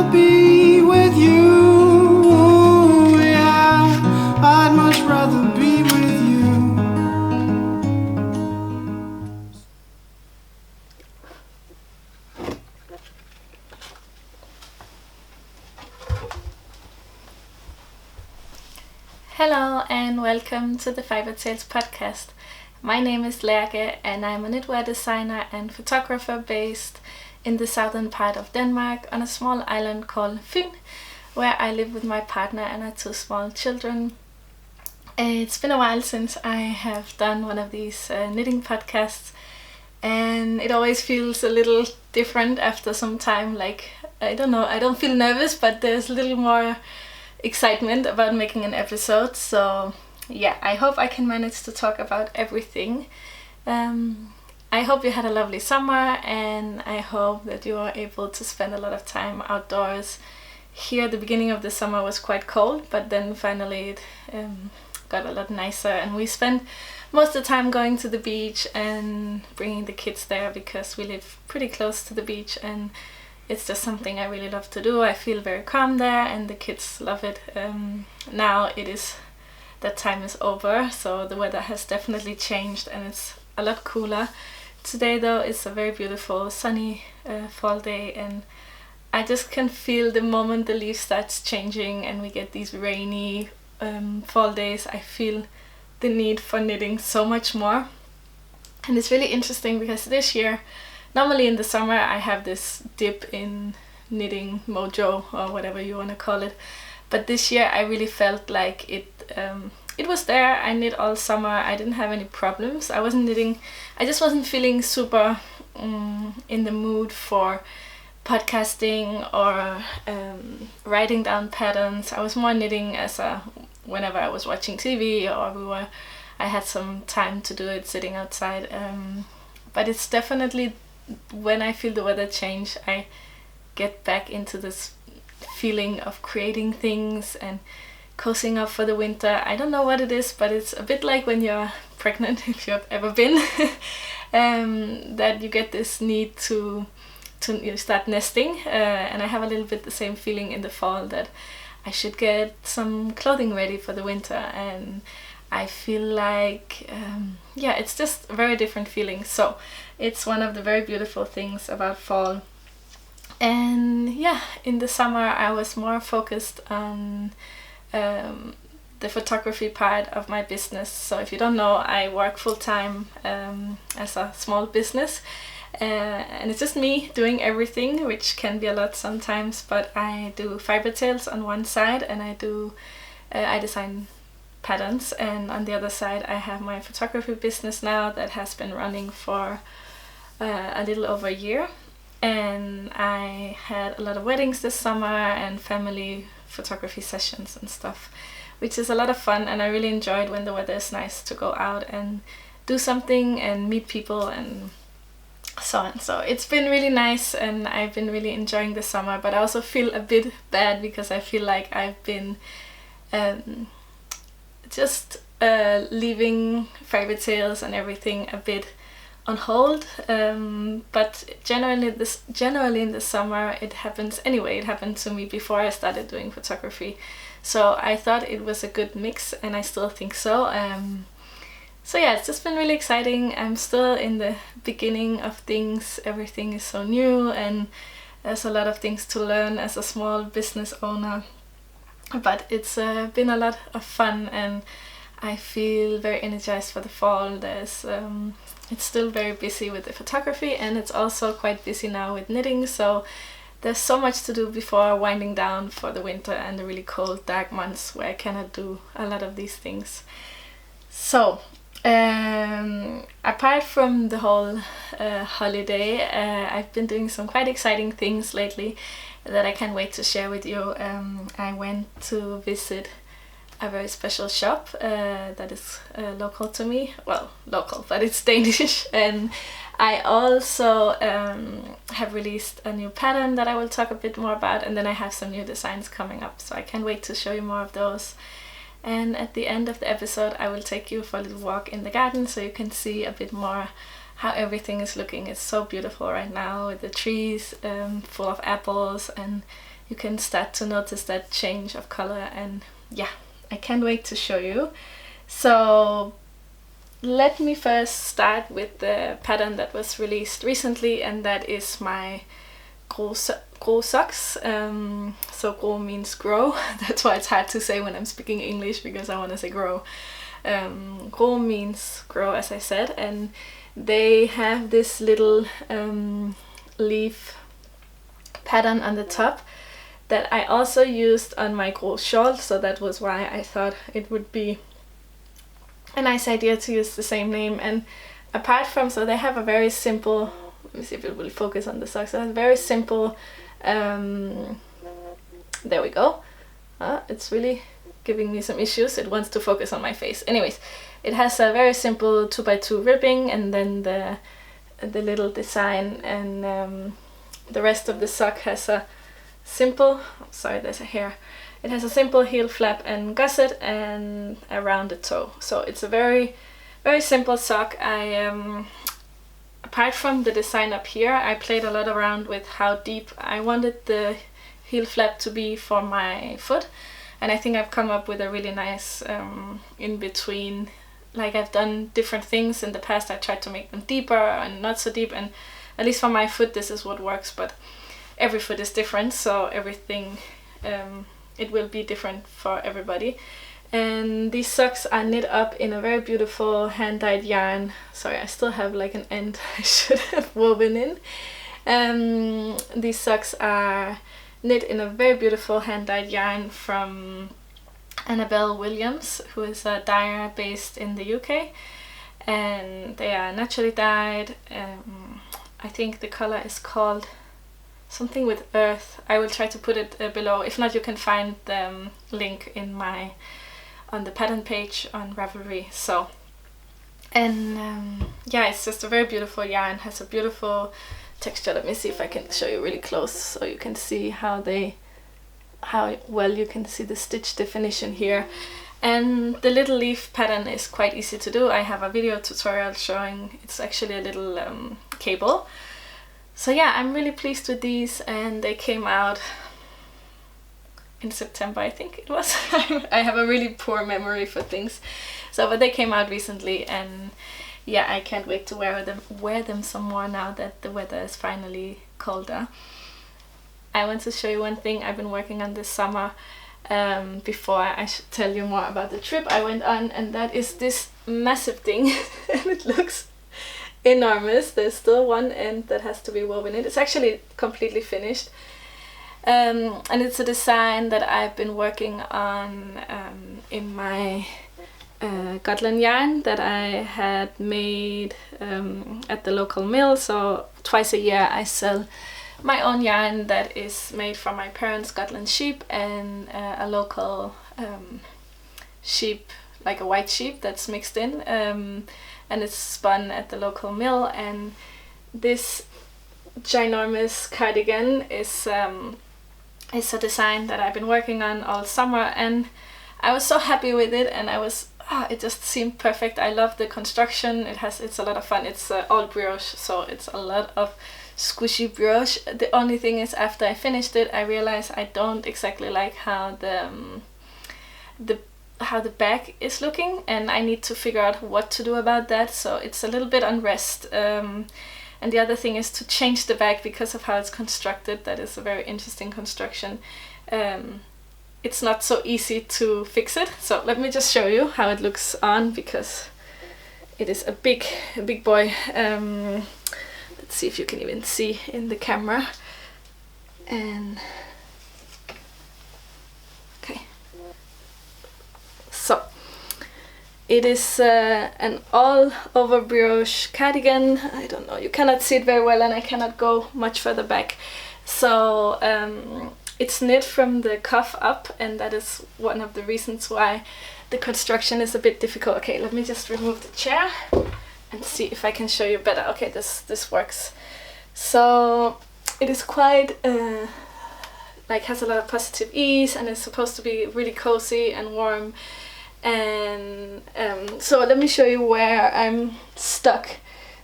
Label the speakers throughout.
Speaker 1: rather be with you. Yeah, I'd much rather be with you.
Speaker 2: Hello and welcome to the Fiber Tales podcast. My name is Lærke and I'm a knitwear designer and photographer based in the southern part of Denmark on a small island called Fyn, where I live with my partner and our 2 small children. It's been a while since I have done one of these knitting podcasts, and it always feels a little different after some time. Like, I don't know, I don't feel nervous, but there's a little more excitement about making an episode. So yeah, I hope I can manage to talk about everything. I hope you had a lovely summer, and I hope that you are able to spend a lot of time outdoors. Here the beginning of the summer was quite cold, but then finally it got a lot nicer, and we spent most of the time going to the beach and bringing the kids there because we live pretty close to the beach, and it's just something I really love to do. I feel very calm there and the kids love it. Now that time is over, so the weather has definitely changed and it's a lot cooler. Today though it's a very beautiful sunny fall day, and I just can feel the moment the leaf starts changing and we get these rainy fall days, I feel the need for knitting so much more. And it's really interesting because this year, normally in the summer I have this dip in knitting mojo or whatever you want to call it, but this year I really felt like it was there. I knit all summer, I didn't have any problems. I wasn't knitting, I just wasn't feeling super in the mood for podcasting or writing down patterns. I was more knitting as whenever I was watching TV or I had some time to do it sitting outside. But it's definitely when I feel the weather change, I get back into this feeling of creating things and cozying up for the winter. I don't know what it is, but it's a bit like when you're pregnant, if you've ever been, that you get this need to start nesting, and I have a little bit the same feeling in the fall, that I should get some clothing ready for the winter, and I feel like it's just a very different feeling. So it's one of the very beautiful things about fall. And yeah, in the summer I was more focused on the photography part of my business. So if you don't know, I work full-time as a small business, and it's just me doing everything, which can be a lot sometimes, but I do Fiber Tales on one side and I design patterns, and on the other side I have my photography business now that has been running for a little over a year, and I had a lot of weddings this summer and family photography sessions and stuff, which is a lot of fun, and I really enjoyed when the weather is nice to go out and do something and meet people and so on. So it's been really nice and I've been really enjoying the summer, but I also feel a bit bad because I feel like I've been leaving Fiber Tales and everything a bit on hold, but generally in the summer it happens anyway. It happened to me before I started doing photography, so I thought it was a good mix, and I still think so. So yeah, it's just been really exciting. I'm still in the beginning of things. Everything is so new and there's a lot of things to learn as a small business owner, but it's been a lot of fun and I feel very energized for the fall. It's still very busy with the photography, and it's also quite busy now with knitting, so there's so much to do before winding down for the winter and the really cold, dark months where I cannot do a lot of these things. So apart from the whole holiday, I've been doing some quite exciting things lately that I can't wait to share with you. I went to visit a very special shop that is local to me. Well, local, but it's Danish. And I also have released a new pattern that I will talk a bit more about, and then I have some new designs coming up, so I can't wait to show you more of those. And at the end of the episode I will take you for a little walk in the garden so you can see a bit more how everything is looking. It's so beautiful right now with the trees full of apples and you can start to notice that change of color. And yeah, I can't wait to show you. So let me first start with the pattern that was released recently, and that is my grow socks. So grow means grow. That's why it's hard to say when I'm speaking English, because I want to say grow. Grow means grow, as I said, and they have this little leaf pattern on the top that I also used on my grow shawl, so that was why I thought it would be a nice idea to use the same name. And apart from, so they have a very simple, let me see if it will focus on the socks. It has a very simple, there we go. It's really giving me some issues. It wants to focus on my face. Anyways, it has a very simple 2x2 ribbing, and then the little design, and the rest of the sock has a simple, sorry, there's a hair. It has a simple heel flap and gusset and a rounded toe. So it's a very, very simple sock. Apart from the design up here, I played a lot around with how deep I wanted the heel flap to be for my foot. And I think I've come up with a really nice in between. Like, I've done different things in the past. I tried to make them deeper and not so deep, and at least for my foot this is what works, but every foot is different, so everything it will be different for everybody. And these socks are knit up in a very beautiful hand-dyed yarn. Sorry, I still have like an end I should have woven in. These socks are knit in a very beautiful hand-dyed yarn from Annabelle Williams, who is a dyer based in the UK, and they are naturally dyed. I think the color is called something with earth. I will try to put it below. If not, you can find the link in on the pattern page on Ravelry. So, and yeah, it's just a very beautiful yarn. Has a beautiful texture. Let me see if I can show you really close, so you can see how well you can see the stitch definition here. And the little leaf pattern is quite easy to do. I have a video tutorial showing. It's actually a little cable. So yeah, I'm really pleased with these, and they came out in September, I think it was. I have a really poor memory for things. So, but they came out recently, and yeah, I can't wait to wear them some more now that the weather is finally colder. I want to show you one thing I've been working on this summer, before I should tell you more about the trip I went on, and that is this massive thing. And it looks enormous. There's still one end that has to be woven in. It's actually completely finished, and it's a design that I've been working on in my Gotland yarn that I had made at the local mill. So twice a year I sell my own yarn that is made from my parents' Gotland sheep and a local sheep, like a white sheep that's mixed in, and it's spun at the local mill. And this ginormous cardigan is a design that I've been working on all summer, and I was so happy with it, and it just seemed perfect. I love the construction. It's a lot of fun. It's all brioche, so it's a lot of squishy brioche. The only thing is, after I finished it, I realized I don't exactly like how the back is looking, and I need to figure out what to do about that. So it's a little bit unrest. And the other thing is to change the back because of how it's constructed. That is a very interesting construction. It's not so easy to fix it. So let me just show you how it looks on, because it is a big boy. Let's see if you can even see in the camera. And okay, so it is an all over brioche cardigan. I don't know, you cannot see it very well, and I cannot go much further back. So it's knit from the cuff up, and that is one of the reasons why the construction is a bit difficult. Okay, let me just remove the chair and see if I can show you better. Okay, this works. So it is quite has a lot of positive ease, and it's supposed to be really cozy and warm. And so let me show you where I'm stuck.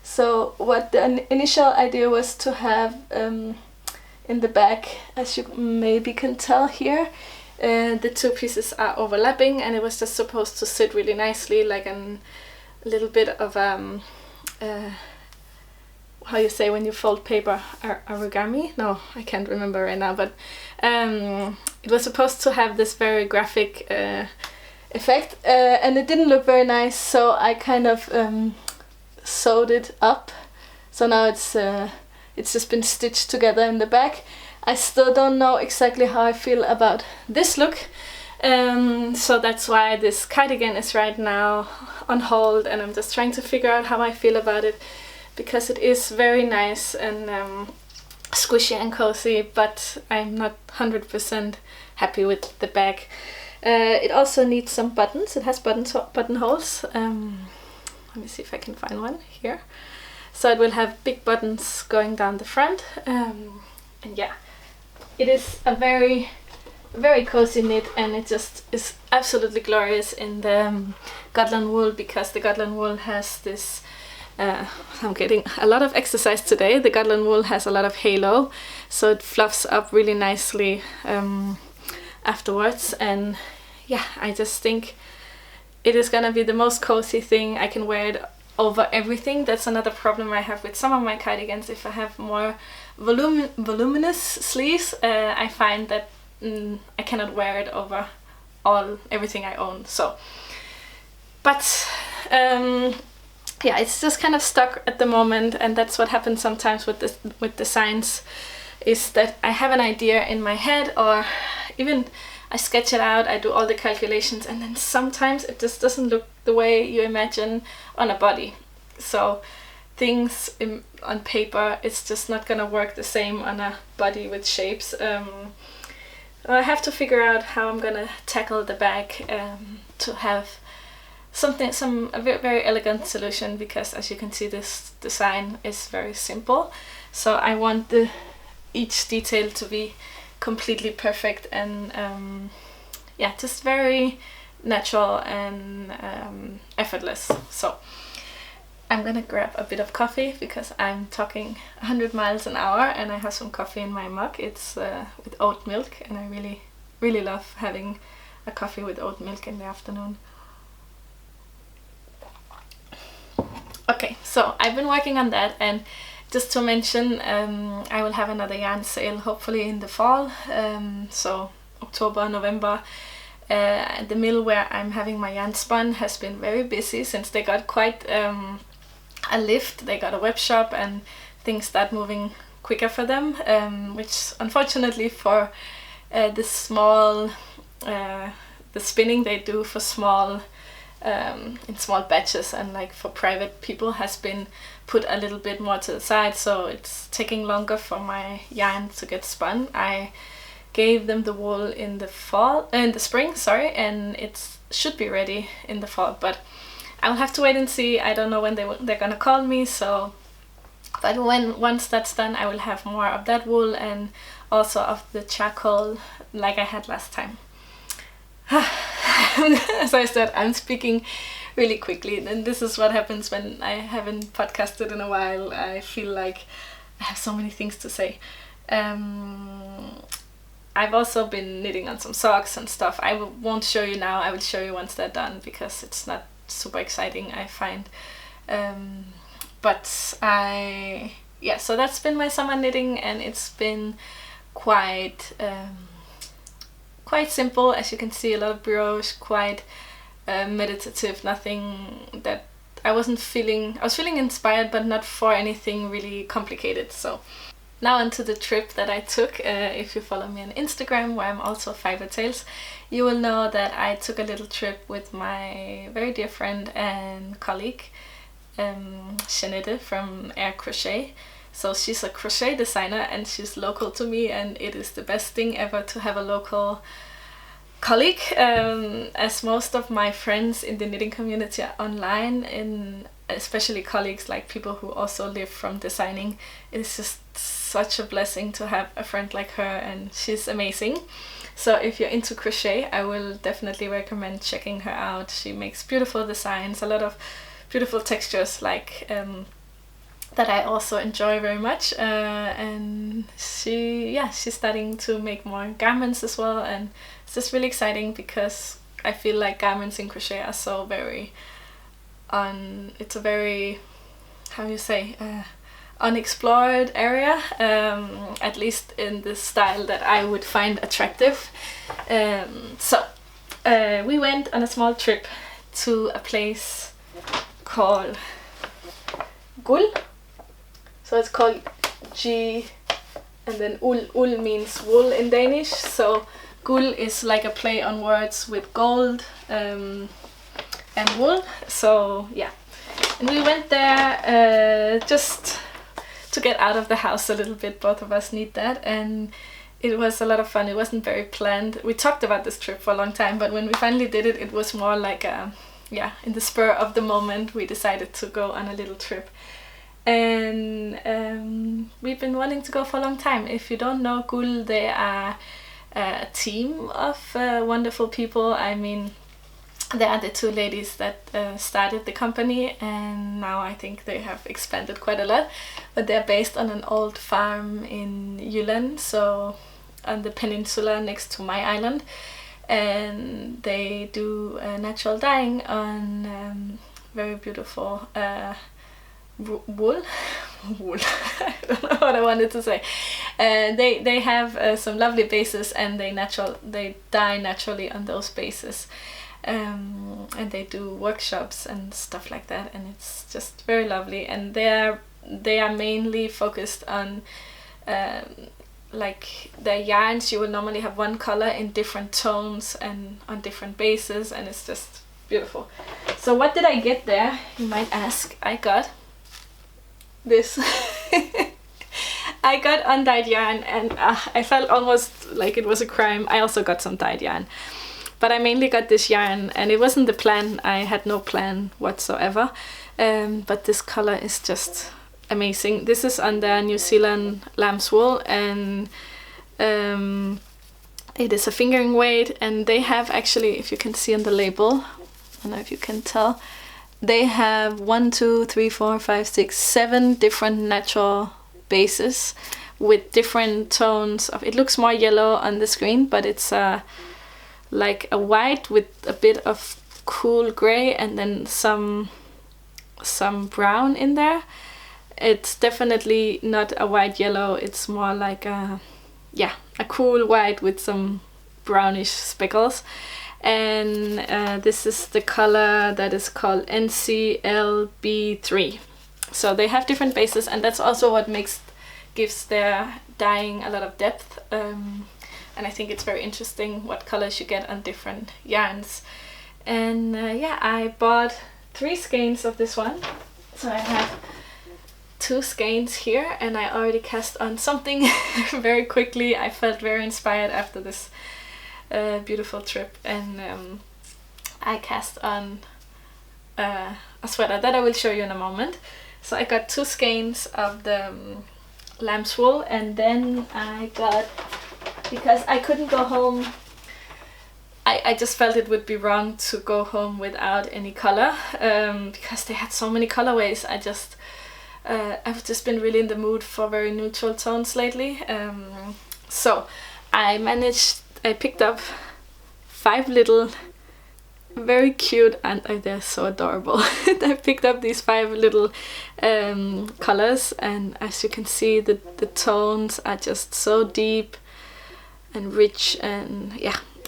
Speaker 2: So what the initial idea was to have in the back, as you maybe can tell here. The two pieces are overlapping, and it was just supposed to sit really nicely, like a little bit of how you say when you fold paper, origami? No, I can't remember right now, but it was supposed to have this very graphic effect, and it didn't look very nice, so I kind of sewed it up. So now it's just been stitched together in the back. I still don't know exactly how I feel about this look, so that's why this cardigan is right now on hold, and I'm just trying to figure out how I feel about it, because it is very nice and squishy and cozy, but I'm not 100% happy with the bag. It also needs some buttons. It has buttonholes. Let me see if I can find one here. So it will have big buttons going down the front, and yeah, it is a very, very cozy knit, and it just is absolutely glorious in the Gotland wool, because the Gotland wool has this I'm getting a lot of exercise today. The Gotland wool has a lot of halo, so it fluffs up really nicely afterwards, and yeah, I just think it is gonna be the most cozy thing. I can wear it over everything. That's another problem I have with some of my cardigans. If I have more voluminous sleeves, I find that I cannot wear it over everything I own. So, but yeah, it's just kind of stuck at the moment, and that's what happens sometimes with designs, is that I have an idea in my head, or even I sketch it out, I do all the calculations, and then sometimes it just doesn't look the way you imagine on a body. So things on paper, it's just not gonna work the same on a body with shapes. I have to figure out how I'm gonna tackle the bag to have a very elegant solution, because as you can see, this design is very simple. So I want each detail to be completely perfect, and yeah, just very natural and effortless. So I'm gonna grab a bit of coffee, because I'm talking 100 miles an hour, and I have some coffee in my mug. It's with oat milk, and I really, really love having a coffee with oat milk in the afternoon. Okay, so I've been working on that, and just to mention, I will have another yarn sale hopefully in the fall, so October, November. The mill where I'm having my yarn spun has been very busy since they got quite a lift. They got a web shop, and things start moving quicker for them, which unfortunately for the spinning they do for small in small batches, and like for private people, has been put a little bit more to the side, so it's taking longer for my yarn to get spun. I gave them the wool in the spring, and it should be ready in the fall, but I'll have to wait and see. I don't know when they're gonna call me, so but once that's done, I will have more of that wool, and also of the charcoal like I had last time. As I said, I'm speaking really quickly, and this is what happens when I haven't podcasted in a while. I feel like I have so many things to say. I've also been knitting on some socks and stuff. I won't show you now. I will show you once they're done, because it's not super exciting, I find. So that's been my summer knitting, and it's been quite simple. As you can see, a lot of brioche, quite meditative, nothing that I was feeling inspired, but not for anything really complicated. So now onto the trip that I took. If you follow me on Instagram, where I'm also Fiber Tales, you will know that I took a little trip with my very dear friend and colleague, Jeanette from Air Crochet. So she's a crochet designer, and she's local to me, and it is the best thing ever to have a local colleague, as most of my friends in the knitting community are online, and especially colleagues, like people who also live from designing. It's just such a blessing to have a friend like her, and she's amazing. So if you're into crochet, I will definitely recommend checking her out. She makes beautiful designs, a lot of beautiful textures, like that I also enjoy very much, and she's starting to make more garments as well, and it's just really exciting because I feel like garments in crochet are so very it's a very, how you say, unexplored area, at least in the style that I would find attractive. So we went on a small trip to a place called Gul. So it's called G and then ul. Ul means wool in Danish. So Gul is like a play on words with gold and wool. So yeah, and we went there just to get out of the house a little bit. Both of us need that, and it was a lot of fun. It wasn't very planned. We talked about this trip for a long time, but when we finally did it, it was more like in the spur of the moment we decided to go on a little trip. And we've been wanting to go for a long time. If you don't know Gul, they are a team of wonderful people. I mean, they are the two ladies that started the company, and now I think they have expanded quite a lot. But they're based on an old farm in Jylland, so on the peninsula next to my island, and they do natural dyeing on very beautiful wool. I don't know what I wanted to say. They have some lovely bases, and they dye naturally on those bases, and they do workshops and stuff like that, and it's just very lovely. And they are mainly focused on like their yarns. You will normally have one color in different tones and on different bases, and it's just beautiful. So what did I get there, you might ask? I got this. I got undyed yarn, and I felt almost like it was a crime. I also got some dyed yarn, but I mainly got this yarn, and it wasn't the plan. I had no plan whatsoever, but this color is just amazing. This is under New Zealand lambswool, and it is a fingering weight, and they have actually, if you can see on the label, I don't know if you can tell, they have 1, 2, 3, 4, 5, 6, 7 different natural bases with different tones of, it looks more yellow on the screen, but it's like a white with a bit of cool gray and then some brown in there. It's definitely not a white yellow, it's more like a cool white with some brownish speckles. And this is the color that is called NCLB3. So they have different bases, and that's also what gives their dyeing a lot of depth. And I think it's very interesting what colors you get on different yarns. And I bought 3 skeins of this one. So I have 2 skeins here, and I already cast on something very quickly. I felt very inspired after this beautiful trip, and I cast on a sweater that I will show you in a moment. So I got 2 skeins of the lambswool, and then I got, because I couldn't go home, I just felt it would be wrong to go home without any color, because they had so many colorways. I've just been really in the mood for very neutral tones lately. So I picked up 5 little, very cute, and they're so adorable. I picked up these 5 little colors, and as you can see, the tones are just so deep and rich and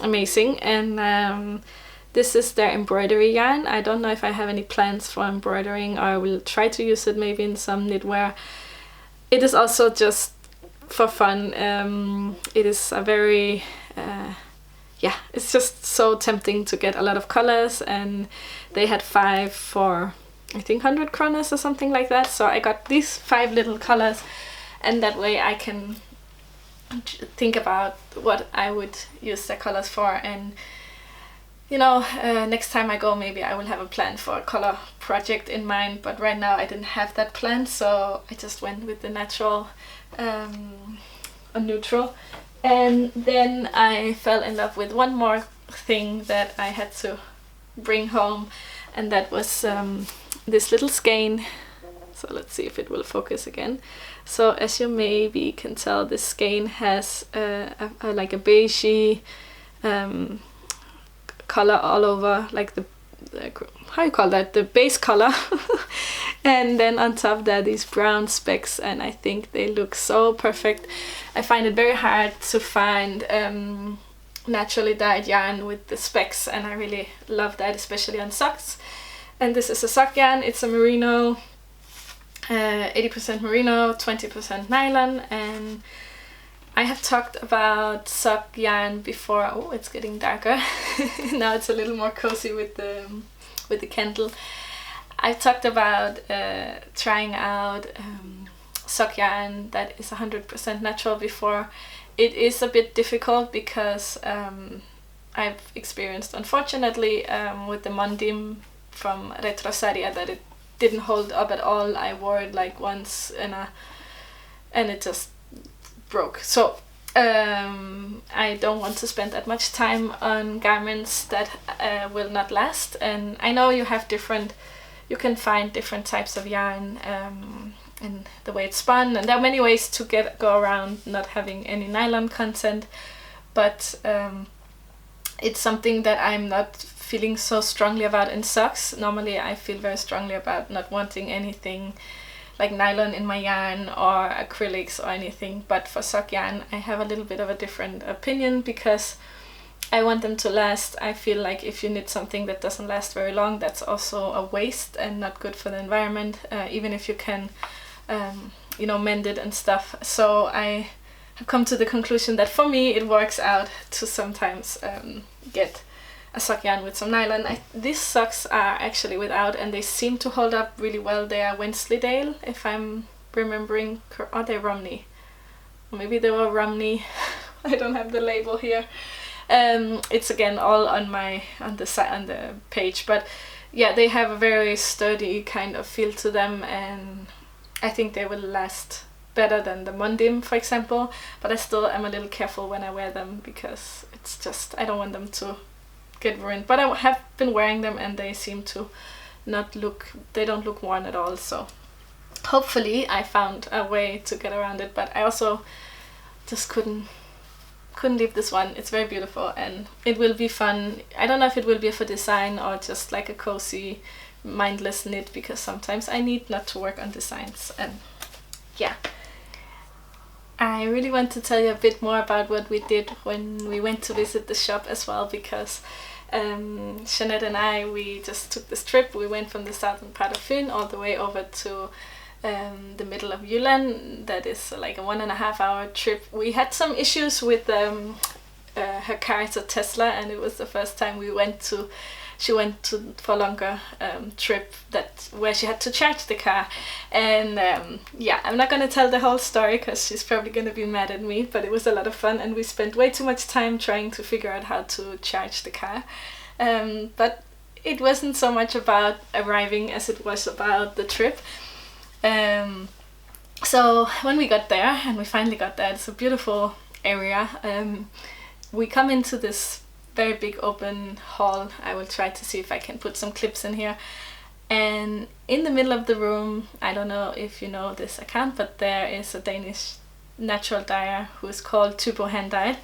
Speaker 2: amazing. And this is their embroidery yarn. I don't know if I have any plans for embroidering, or I will try to use it maybe in some knitwear. It is also just for fun. It is a very it's just so tempting to get a lot of colors, and they had 5 for I think 100 kroner or something like that. So I got these 5 little colors, and that way I can think about what I would use the colors for. And you know, next time I go, maybe I will have a plan for a color project in mind, but right now I didn't have that plan, so I just went with the natural or neutral. And then I fell in love with one more thing that I had to bring home, and that was this little skein. So So let's see if it will focus again. So as you maybe can tell, this skein has like a beigey color all over, like the how you call that, the base color. And then on top there are these brown specks, and I think they look so perfect. I find it very hard to find naturally dyed yarn with the specks, and I really love that, especially on socks. And this is a sock yarn. It's a merino, 80% merino, 20% nylon. And I have talked about sock yarn before. Oh, it's getting darker. Now it's a little more cozy with the candle. I've talked about trying out sock yarn that is 100% natural before. It is a bit difficult because I've experienced, unfortunately, with the mondim from Retrosaria, that it didn't hold up at all. I wore it like once and it just broke. So I don't want to spend that much time on garments that will not last. And I know you can find different types of yarn and the way it's spun, and there are many ways to go around not having any nylon content, but it's something that I'm not feeling so strongly about in socks. Normally I feel very strongly about not wanting anything like nylon in my yarn or acrylics or anything, but for sock yarn I have a little bit of a different opinion because I want them to last. I feel like if you knit something that doesn't last very long, that's also a waste and not good for the environment, even if you can mend it and stuff. So I have come to the conclusion that for me it works out to sometimes get a sock yarn with some nylon. These socks are actually without, and they seem to hold up really well. They are Wensleydale, if I'm remembering. Are they Romney? Maybe they were Romney. I don't have the label here. It's again all on the page, but yeah, they have a very sturdy kind of feel to them, and I think they will last better than the mondim, for example. But I still am a little careful when I wear them because it's just, I don't want them to get ruined. But I have been wearing them and they seem to they don't look worn at all. So hopefully I found a way to get around it, but I also just couldn't leave this one. It's very beautiful and it will be fun. I don't know if it will be for design or just like a cozy mindless knit, because sometimes I need not to work on designs. And yeah, I really want to tell you a bit more about what we did when we went to visit the shop as well, because Jeanette and we just took this trip. We went from the southern part of Fyn all the way over to the middle of Jylland. That is like a 1.5 hour trip. We had some issues with her car. It's a Tesla, and it was the first time she went to for a longer trip where she had to charge the car. And yeah, I'm not gonna tell the whole story because she's probably gonna be mad at me, but it was a lot of fun and we spent way too much time trying to figure out how to charge the car. But it wasn't so much about arriving as it was about the trip. So when we got there, and we finally got there, it's a beautiful area. We come into this very big open hall. I will try to see if I can put some clips in here. And in the middle of the room, I don't know if you know this account, but there is a Danish natural dyer who is called Typo Handdyed.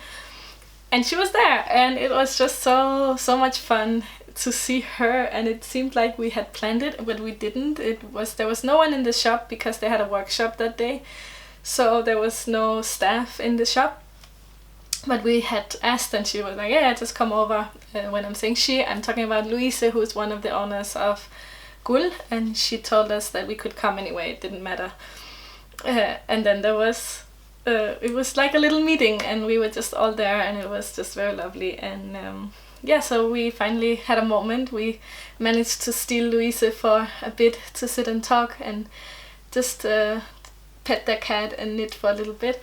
Speaker 2: And she was there, and it was just so much fun to see her, and it seemed like we had planned it, but we didn't. There was no one in the shop because they had a workshop that day, so there was no staff in the shop. But we had asked, and she was like, yeah, just come over. When I'm saying she, I'm talking about Louise, who is one of the owners of Gul, and she told us that we could come anyway, it didn't matter. And then there was, it was like a little meeting, and we were just all there, and it was just very lovely. And yeah, so we finally had a moment. We managed to steal Louise for a bit to sit and talk and just pet their cat and knit for a little bit.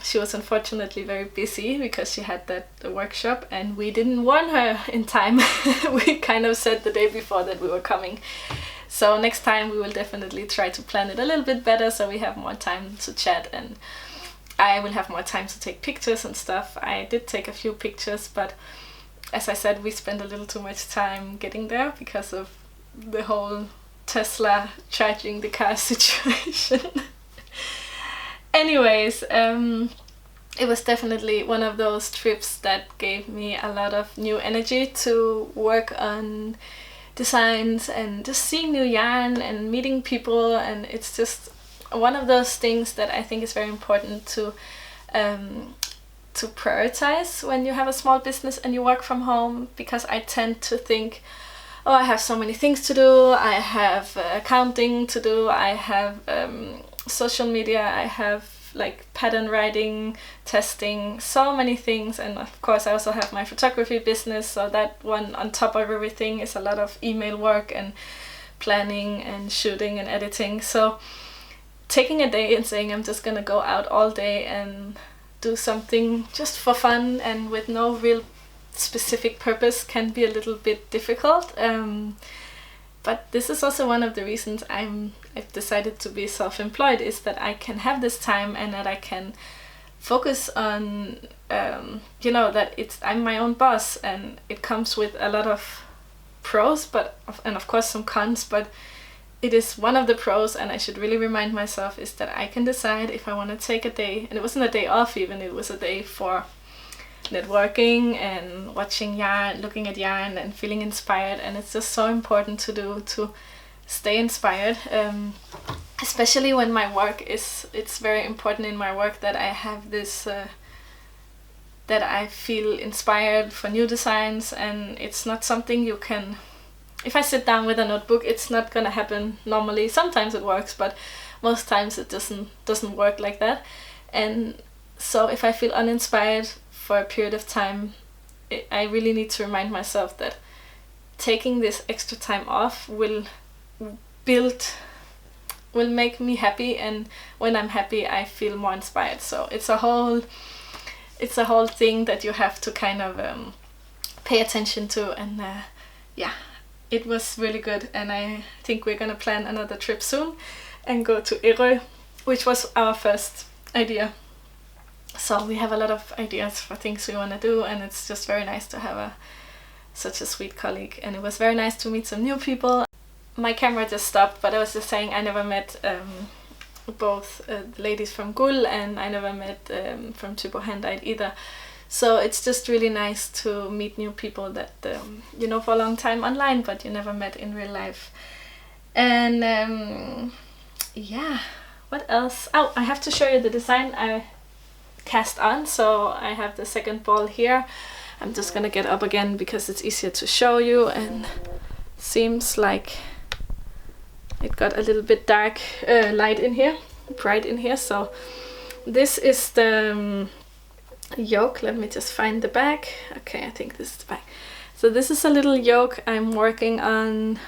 Speaker 2: She was unfortunately very busy because she had the workshop, and we didn't warn her in time. We kind of said the day before that we were coming. So next time we will definitely try to plan it a little bit better so we have more time to chat, and I will have more time to take pictures and stuff. I did take a few pictures, but as I said, we spent a little too much time getting there because of the whole Tesla charging the car situation. Anyways, it was definitely one of those trips that gave me a lot of new energy to work on designs and just seeing new yarn and meeting people. And it's just one of those things that I think is very important to prioritize when you have a small business and you work from home, because I tend to think, oh, I have so many things to do, I have accounting to do, I have social media, I have like pattern writing, testing, so many things. And of course I also have my photography business, so that one on top of everything is a lot of email work and planning and shooting and editing. So taking a day and saying I'm just gonna go out all day and do something just for fun and with no real specific purpose can be a little bit difficult. But this is also one of the reasons I've decided to be self-employed, is that I can have this time and that I can focus on, that I'm my own boss, and it comes with a lot of pros, and of course some cons, but it is one of the pros, and I should really remind myself, is that I can decide if I want to take a day, and it wasn't a day off even, it was a day for networking and watching yarn, looking at yarn and feeling inspired. And it's just so important to do, to stay inspired, especially when my work it's very important in my work that I have this that I feel inspired for new designs. And it's not something you can, if I sit down with a notebook, it's not gonna happen normally. Sometimes it works, but most times it doesn't work like that. And so if I feel uninspired for a period of time, I really need to remind myself that taking this extra time off will make me happy, and when I'm happy I feel more inspired. So it's a whole thing that you have to kind of pay attention to. And it was really good, and I think we're gonna plan another trip soon and go to Ærø, which was our first idea. So we have a lot of ideas for things we want to do, and it's just very nice to have such a sweet colleague. And it was very nice to meet some new people. My camera just stopped, but I was just saying I never met both the ladies from Guld, and I never met from Typo Handite either. So it's just really nice to meet new people that you know for a long time online, but you never met in real life. And what else? Oh, I have to show you the design I cast on. So I have the second ball here. I'm just gonna get up again because it's easier to show you, and seems like it got a little bit dark light in here, bright in here. So this is the yoke. Let me just find the back. Okay, I think this is the back. So this is a little yoke I'm working on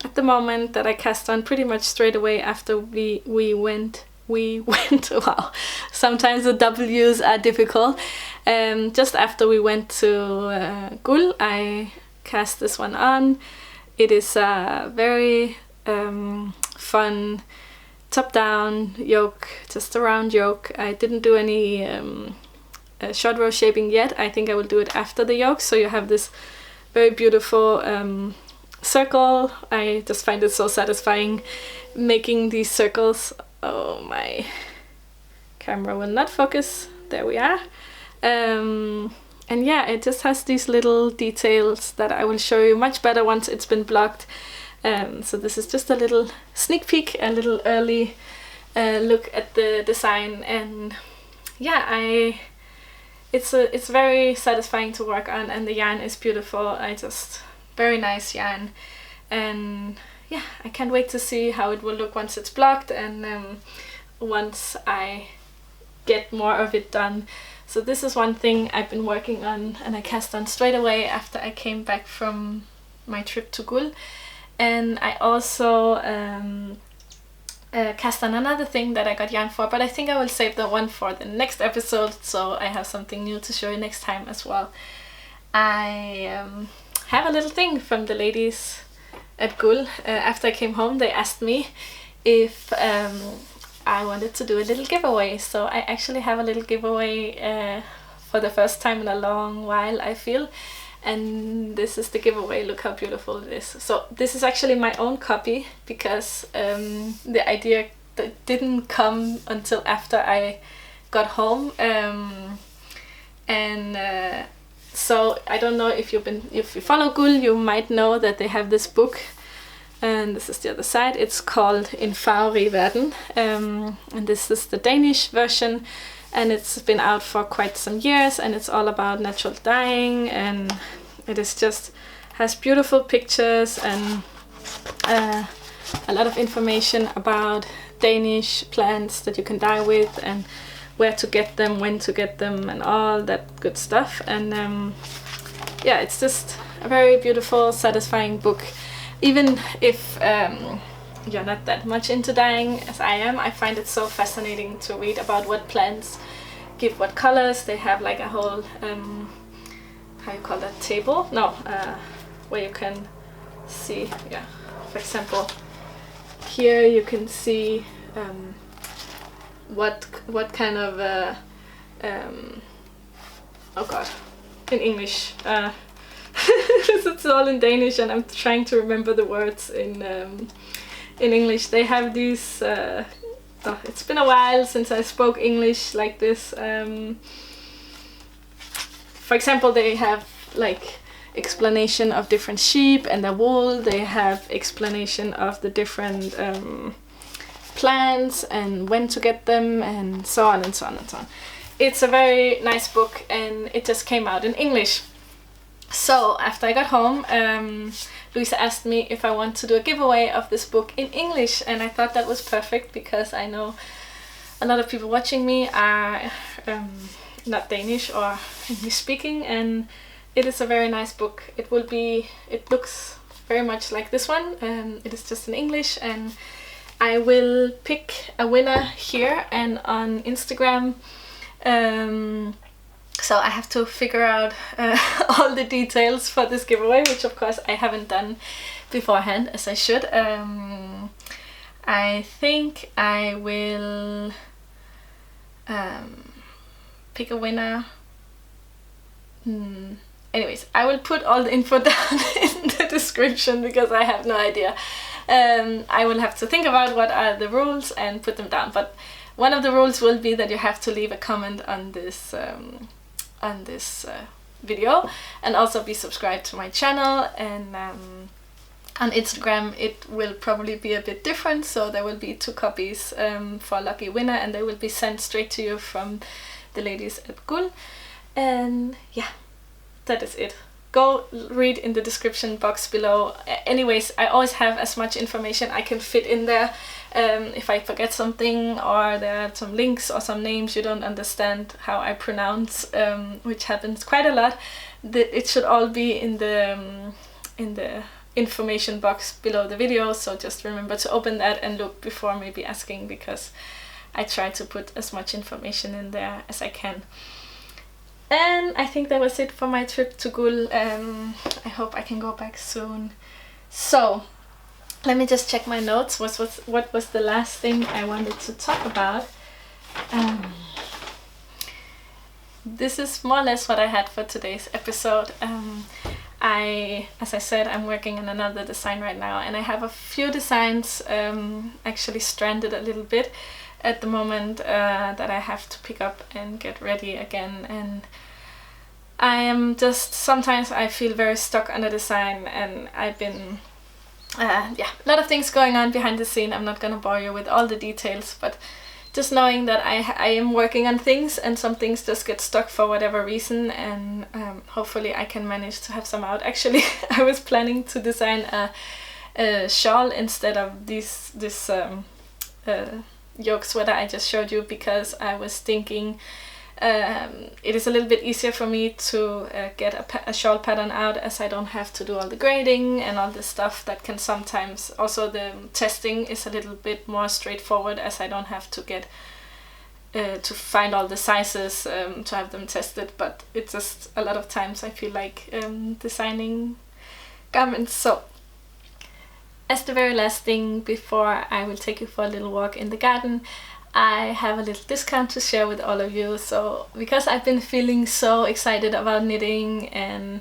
Speaker 2: at the moment, that I cast on pretty much straight away after we went. Wow, sometimes the W's are difficult. Just after we went to Guld, I cast this one on. It is a very fun top-down yoke, just a round yoke. I didn't do any short row shaping yet. I think I will do it after the yoke, so you have this very beautiful circle. I just find it so satisfying making these circles. Oh, my camera will not focus. There we are. And yeah, it just has these little details that I will show you much better once it's been blocked. So this is just a little sneak peek, a little early look at the design. And yeah, it's very satisfying to work on, and the yarn is beautiful. Very nice yarn. And yeah, I can't wait to see how it will look once it's blocked, and once I get more of it done. So this is one thing I've been working on, and I cast on straight away after I came back from my trip to Guld. And I also cast on another thing that I got yarn for, but I think I will save that one for the next episode, so I have something new to show you next time as well. I have a little thing from the ladies at Guld. After I came home, they asked me if I wanted to do a little giveaway. So I actually have a little giveaway for the first time in a long while, I feel. and this is the giveaway. Look how beautiful it is. So this is actually my own copy, because the idea didn't come until after I got home, so I don't know if if you follow Gul, you might know that they have this book, and this is the other side. It's called In Farverig Verden, and this is the Danish version, and it's been out for quite some years, and it's all about natural dyeing, and it is just has beautiful pictures and a lot of information about Danish plants that you can dye with, and where to get them, when to get them, and all that good stuff. And yeah, it's just a very beautiful, satisfying book. Even if you're not that much into dyeing as I am, I find it so fascinating to read about what plants give what colors. They have like a whole how you call that, table? No, where you can see, yeah, for example, here you can see what kind of oh god, in English, it's all in Danish and I'm trying to remember the words in English. They have these it's been a while since I spoke English like this. For example, they have like explanation of different sheep and their wool. They have explanation of the different plants and when to get them, and so on and so on and so on. It's a very nice book, and it just came out in English. So after I got home, Louisa asked me if I want to do a giveaway of this book in English, and I thought that was perfect, because I know a lot of people watching me are not Danish or English speaking, and it is a very nice book. It looks very much like this one, it is just in English, and I will pick a winner here and on Instagram. So I have to figure out all the details for this giveaway, which of course I haven't done beforehand, as I should. I think I will pick a winner. Anyways, I will put all the info down in the description, because I have no idea. I will have to think about what are the rules and put them down, but one of the rules will be that you have to leave a comment on this video, and also be subscribed to my channel. And on Instagram it will probably be a bit different, so there will be 2 copies for a lucky winner, and they will be sent straight to you from the ladies at Gul. And yeah, that is it. Go read in the description box below. Anyways, I always have as much information I can fit in there. If I forget something, or there are some links or some names you don't understand how I pronounce, which happens quite a lot, it should all be in the information box below the video. So just remember to open that and look before maybe asking, because I try to put as much information in there as I can. And I think that was it for my trip to Gul. I hope I can go back soon. So let me just check my notes. What was the last thing I wanted to talk about? This is more or less what I had for today's episode. As I said, I'm working on another design right now, and I have a few designs actually stranded a little bit at the moment that I have to pick up and get ready again. And I am just, sometimes I feel very stuck on a design, and I've been a lot of things going on behind the scene. I'm not gonna bore you with all the details, but just knowing that I am working on things, and some things just get stuck for whatever reason, and hopefully I can manage to have some out. Actually, I was planning to design a shawl instead of this yoke sweater I just showed you, because I was thinking it is a little bit easier for me to get a shawl pattern out, as I don't have to do all the grading and all the stuff that can sometimes, also the testing is a little bit more straightforward, as I don't have to get to find all the sizes to have them tested. But it's just a lot of times I feel like designing garments. So as the very last thing before I will take you for a little walk in the garden, I have a little discount to share with all of you. So because I've been feeling so excited about knitting, and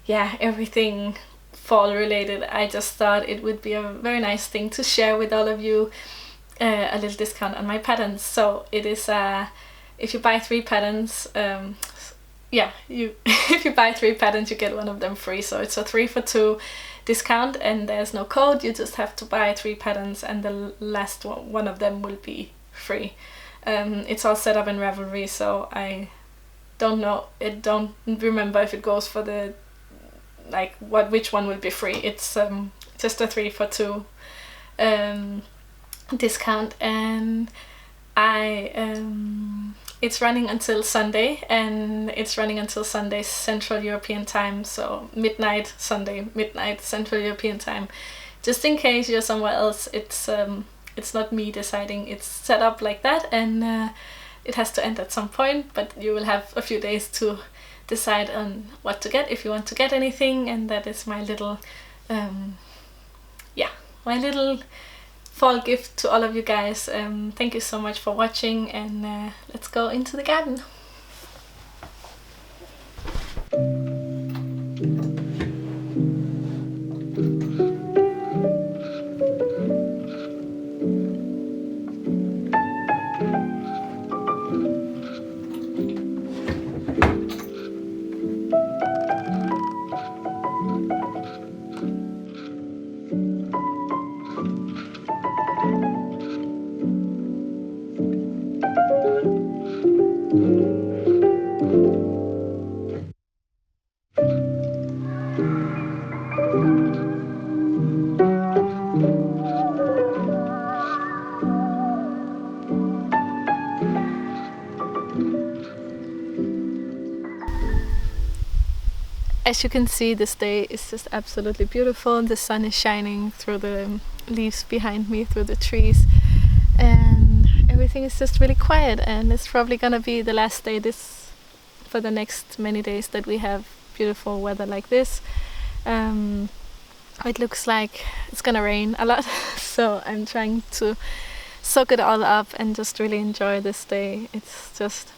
Speaker 2: everything fall related, I just thought it would be a very nice thing to share with all of you, a little discount on my patterns. So it is if you buy 3 patterns, if you buy 3 patterns, you get one of them free. So it's a 3 for 2 discount, and there's no code. You just have to buy 3 patterns, and the last one of them will be free. It's all set up in Ravelry, so I don't remember if it goes for the which one will be free. It's just a 3 for 2 discount, and it's running until Sunday, and it's running until Sunday Central European time, so Sunday midnight Central European time. Just in case you're somewhere else, it's not me deciding. It's set up like that, and it has to end at some point, but you will have a few days to decide on what to get if you want to get anything. And that is my little my little fall gift to all of you guys. Thank you so much for watching, and let's go into the garden. As you can see, this day is just absolutely beautiful. The sun is shining through the leaves behind me, through the trees, and everything is just really quiet. And it's probably gonna be the last day for the next many days that we have beautiful weather like this. It looks like it's gonna rain a lot, so I'm trying to soak it all up and just really enjoy this day. It's just,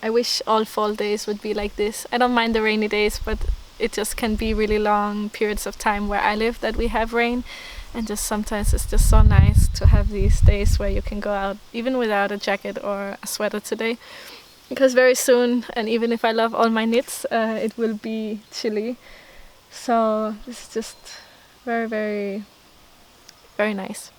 Speaker 2: I wish all fall days would be like this. I don't mind the rainy days, but it just can be really long periods of time where I live that we have rain, and just sometimes it's just so nice to have these days where you can go out even without a jacket or a sweater today, because very soon, and even if I love all my knits, it will be chilly. So this is just very, very, very nice.